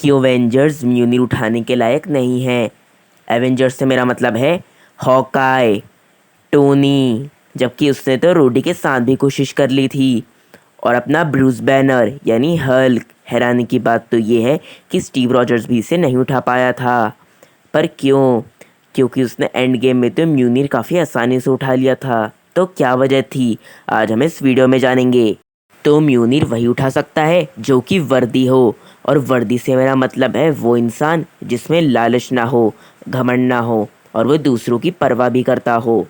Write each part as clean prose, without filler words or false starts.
कि एवेंजर्स म्यूनिर उठाने के लायक नहीं है। एवेंजर्स से मेरा मतलब है हॉकाई, टोनी, जबकि उसने तो रोडी के साथ भी कोशिश कर ली थी। और अपना ब्रूस बैनर यानी हल्क। हैरानी की बात तो ये है कि स्टीव रॉजर्स भी इसे नहीं उठा पाया था। पर क्यों? क्योंकि उसने एंड गेम में तो म्यूनिर काफ़ी आसानी से उठा लिया था। तो क्या वजह थी, आज हम इस वीडियो में जानेंगे। तो म्यूनिर वही उठा सकता है जो कि वर्दी हो। और वर्दी से मेरा मतलब है वो इंसान जिसमें लालच ना हो, घमंड ना हो और वो दूसरों की परवाह भी करता हो।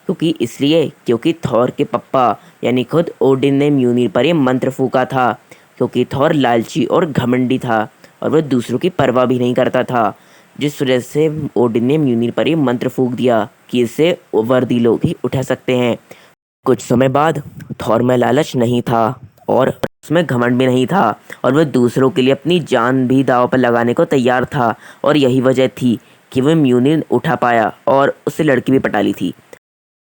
क्योंकि थॉर के पप्पा यानी खुद ओडिन ने म्यूनिर पर ये मंत्र फूका था। क्योंकि थॉर लालची और घमंडी था और वह दूसरों की परवाह भी नहीं करता था। जिस वजह से ओडिन ने म्यूनिर पर ये मंत्र फूक दिया कि इसे वर्दी लोग ही उठा सकते हैं। कुछ समय बाद थॉर में लालच नहीं था और उसमें घमंड भी नहीं था और वह दूसरों के लिए अपनी जान भी दांव पर लगाने को तैयार था। और यही वजह थी कि वह म्यूनिर उठा पाया और उससे लड़की भी पटा ली थी।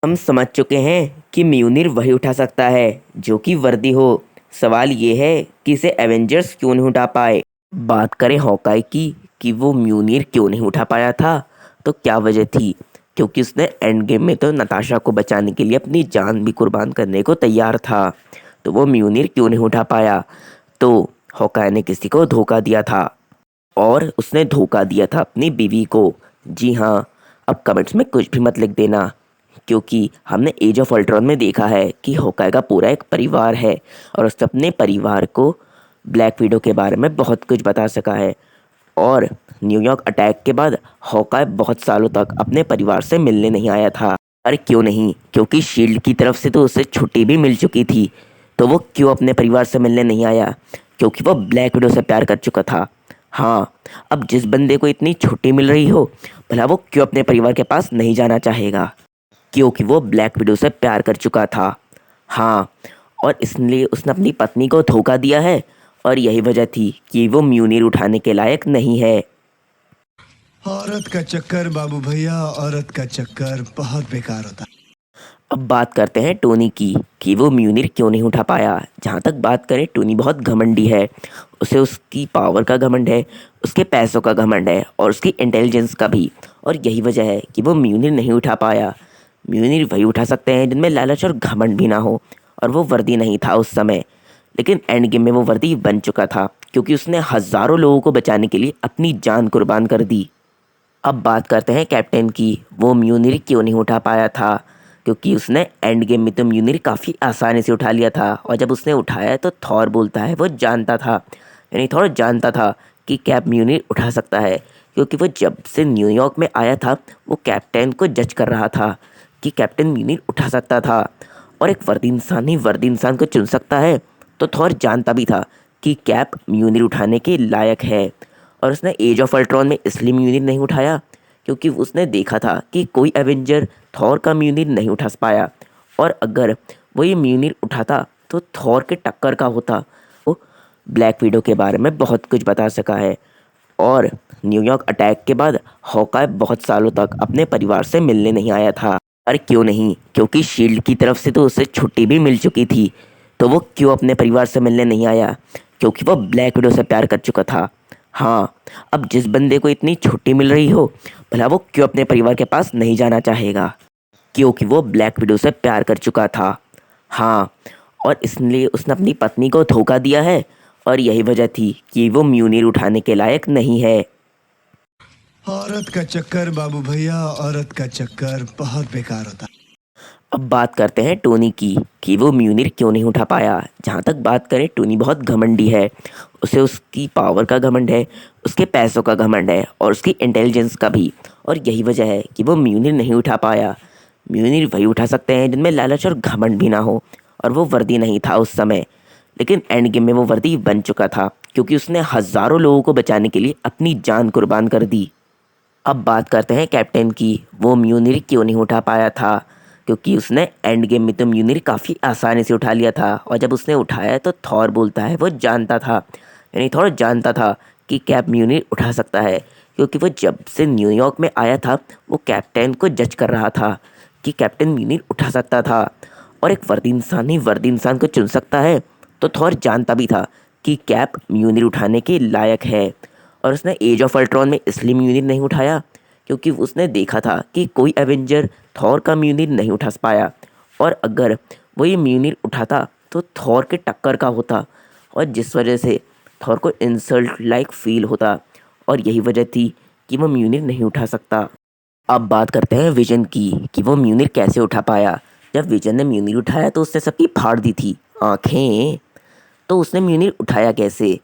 हम समझ चुके हैं कि म्यूनिर वही उठा सकता है जो कि वर्दी हो। सवाल ये है कि इसे एवेंजर्स क्यों नहीं उठा पाए। बात करें हॉकाई की कि वो म्यूनिर क्यों नहीं उठा पाया था, तो क्या वजह थी। क्योंकि उसने एंड गेम में तो नताशा को बचाने के लिए अपनी जान भी कुर्बान करने को तैयार था। तो वो म्यूनिर क्यों नहीं उठा पाया। तो हॉकाई ने किसी को धोखा दिया था और उसने धोखा दिया था अपनी बीवी को। जी हाँ, अब कमेंट्स में कुछ भी मत लिख देना, क्योंकि हमने एज ऑफ अल्ट्रॉन में देखा है कि हॉकाई का पूरा एक परिवार है और उसने अपने परिवार को ब्लैक विडो के बारे में बहुत कुछ बता सका है। और न्यूयॉर्क अटैक के बाद हॉकाई बहुत सालों तक अपने परिवार से मिलने नहीं आया था। अरे क्यों नहीं, क्योंकि शील्ड की तरफ से तो उसे छुट्टी भी मिल चुकी थी। तो वो क्यों अपने परिवार से मिलने नहीं आया? क्योंकि वो ब्लैक विडो से प्यार कर चुका था। हाँ, अब जिस बंदे को इतनी छुट्टी मिल रही हो, भला वो क्यों अपने परिवार के पास नहीं जाना चाहेगा? क्योंकि वो ब्लैक विडो से प्यार कर चुका था। हाँ, और इसलिए उसने अपनी पत्नी को धोखा दिया है और यही वजह थी कि वो म्यूनिर उठाने के लायक नहीं है। औरत का चक्कर बाबू भैया, औरत का चक्कर बहुत बेकार होता है। अब बात करते हैं टोनी की कि वो म्यूनिर क्यों नहीं उठा पाया। जहाँ तक बात करें, टोनी बहुत घमंडी है। उसे उसकी पावर का घमंड है, उसके पैसों का घमंड है और उसकी इंटेलिजेंस का भी। और यही वजह है कि वो म्यूनिर नहीं उठा पाया। म्यूनिर वही उठा सकते हैं जिनमें लालच और घमंड भी ना हो। और वो वर्दी नहीं था उस समय, लेकिन एंड गेम में वो वर्दी बन चुका था क्योंकि उसने हज़ारों लोगों को बचाने के लिए अपनी जान कुर्बान कर दी। अब बात करते हैं कैप्टन की, वो म्यूनिर क्यों नहीं उठा पाया था। क्योंकि उसने एंड गेम में तो म्यूनिर काफ़ी आसानी से उठा लिया था और जब उसने उठाया तो थॉर बोलता है वो जानता था, यानी थॉर जानता था कि कैप म्यूनिर उठा सकता है। क्योंकि वो जब से न्यूयॉर्क में आया था वो कैप्टन को जज कर रहा था कि कैप्टन म्यूनिर उठा सकता था और एक वर्दी इंसान ही वर्दी इंसान को चुन सकता है। तो थॉर जानता भी था कि कैप म्यूनिर उठाने के लायक है। और उसने एज ऑफ अल्ट्रॉन में इसलिए म्यूनिर नहीं उठाया क्योंकि उसने देखा था कि कोई एवेंजर थॉर का म्यूनिर नहीं उठा पाया। और अगर वो ये म्यूनिर उठाता तो थॉर के टक्कर का होता। वो ब्लैक विडो के बारे में बहुत कुछ बता सका है। और न्यूयॉर्क अटैक के बाद हॉकाई बहुत सालों तक अपने परिवार से मिलने नहीं आया था। अरे क्यों नहीं, क्योंकि शील्ड की तरफ से तो उसे छुट्टी भी मिल चुकी थी। तो वो क्यों अपने परिवार से मिलने नहीं आया? क्योंकि वो ब्लैक विडो से प्यार कर चुका था। हाँ, अब जिस बंदे को इतनी छुट्टी मिल रही हो, भला वो क्यों अपने परिवार के पास नहीं जाना चाहेगा? क्योंकि वो ब्लैक विडो से प्यार कर चुका था। हाँ, और इसलिए उसने अपनी पत्नी को धोखा दिया है और यही वजह थी कि वो म्यूनिर उठाने के लायक नहीं है। औरत का चक्कर बाबू भैया, औरत का चक्कर बहुत बेकार होता है। अब बात करते हैं टोनी की कि वो म्यूनिर क्यों नहीं उठा पाया। जहाँ तक बात करें, टोनी बहुत घमंडी है। उसे उसकी पावर का घमंड है, उसके पैसों का घमंड है और उसकी इंटेलिजेंस का भी। और यही वजह है कि वो म्यूनिर नहीं उठा पाया। म्यूनिर वही उठा सकते हैं जिनमें लालच और घमंड भी ना हो। और वो वर्दी नहीं था उस समय, लेकिन एंड गेम में वो वर्दी बन चुका था क्योंकि उसने हज़ारों लोगों को बचाने के लिए अपनी जान कुर्बान कर दी। अब बात करते हैं कैप्टन की, वो म्यूनिर क्यों नहीं उठा पाया था। क्योंकि उसने एंड गेम में तो म्यूनिर काफ़ी आसानी से उठा लिया था और जब उसने उठाया तो थॉर बोलता है वो जानता था, यानी थॉर जानता था कि कैप म्यूनिर उठा सकता है। क्योंकि वो जब से न्यूयॉर्क में आया था वो कैप्टन को जज कर रहा था कि कैप्टन म्यूनिर उठा सकता था और एक वर्दी इंसान ही वर्दी इंसान को चुन सकता है। तो थॉर जानता भी था कि कैप म्यूनिर उठाने के लायक है और उसने एज ऑफ अल्ट्रॉन में इसलिए म्यूनिर नहीं उठाया क्योंकि उसने देखा था कि कोई एवेंजर थॉर का म्यूनिर नहीं उठा पाया, और अगर वो ये म्यूनिर उठाता तो थॉर के टक्कर का होता, और जिस वजह से थॉर को इंसल्ट लाइक फील होता, और यही वजह थी कि वो म्यूनिर नहीं उठा सकता। अब बात करते हैं विजन की कि वो म्यूनिर कैसे उठा पाया। जब विजन ने म्यूनिर उठाया तो उसने सबकी फाड़ दी थी आँखें। तो उसने म्यूनिर उठाया कैसे?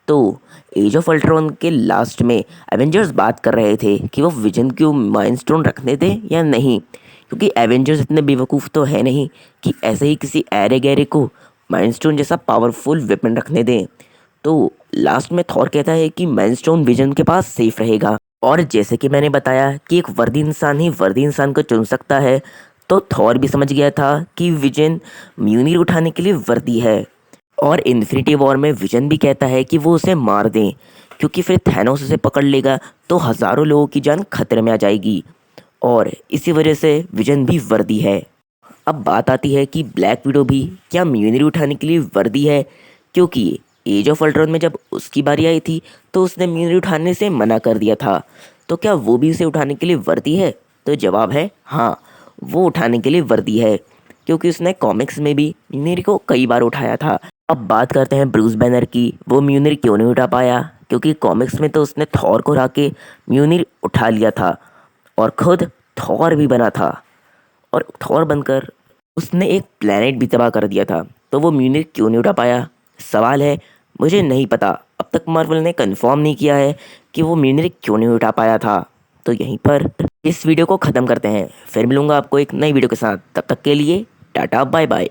तो एज ऑफ अल्ट्रॉन के लास्ट में एवेंजर्स बात कर रहे थे कि वो विजन को माइंड स्टोन रखने दें या नहीं, क्योंकि एवेंजर्स इतने बेवकूफ़ तो है नहीं कि ऐसे ही किसी ऐरे गैरे को माइंड स्टोन जैसा पावरफुल वेपन रखने दें। तो लास्ट में थॉर कहता है कि माइंड स्टोन विजन के पास सेफ रहेगा, और जैसे कि मैंने बताया कि एक वर्दी इंसान ही वर्दी इंसान को चुन सकता है, तो थॉर भी समझ गया था कि विजन म्यूनिर उठाने के लिए वर्दी है। और इन्फिनिटी वॉर में विजन भी कहता है कि वो उसे मार दें, क्योंकि फिर थैनोस उसे पकड़ लेगा तो हज़ारों लोगों की जान खतरे में आ जाएगी, और इसी वजह से विजन भी वर्दी है। अब बात आती है कि ब्लैक विडो भी क्या म्यूनिर उठाने के लिए वर्दी है, क्योंकि एज ऑफ अल्ट्रॉन में जब उसकी बारी आई थी तो उसने म्यूनिर उठाने से मना कर दिया था। तो क्या वो भी उसे उठाने के लिए वर्दी है? तो जवाब है हाँ, वो उठाने के लिए वर्दी है, क्योंकि उसने कॉमिक्स में भी म्यूनिर को कई बार उठाया था। अब बात करते हैं ब्रूस बैनर की। वो म्यूनिर क्यों नहीं उठा पाया? क्योंकि कॉमिक्स में तो उसने थॉर को हरा के म्यूनिर उठा लिया था, और खुद थॉर भी बना था, और थॉर बनकर उसने एक प्लेनेट भी तबाह कर दिया था। तो वो म्यूनिर क्यों नहीं उठा पाया? सवाल है, मुझे नहीं पता। अब तक मार्वल ने कंफर्म नहीं किया है कि वो म्यूनिर क्यों नहीं उठा पाया था। तो यहीं पर इस वीडियो को ख़त्म करते हैं, फिर मिलूँगा आपको एक नई वीडियो के साथ। तब तक के लिए टाटा बाय बाय।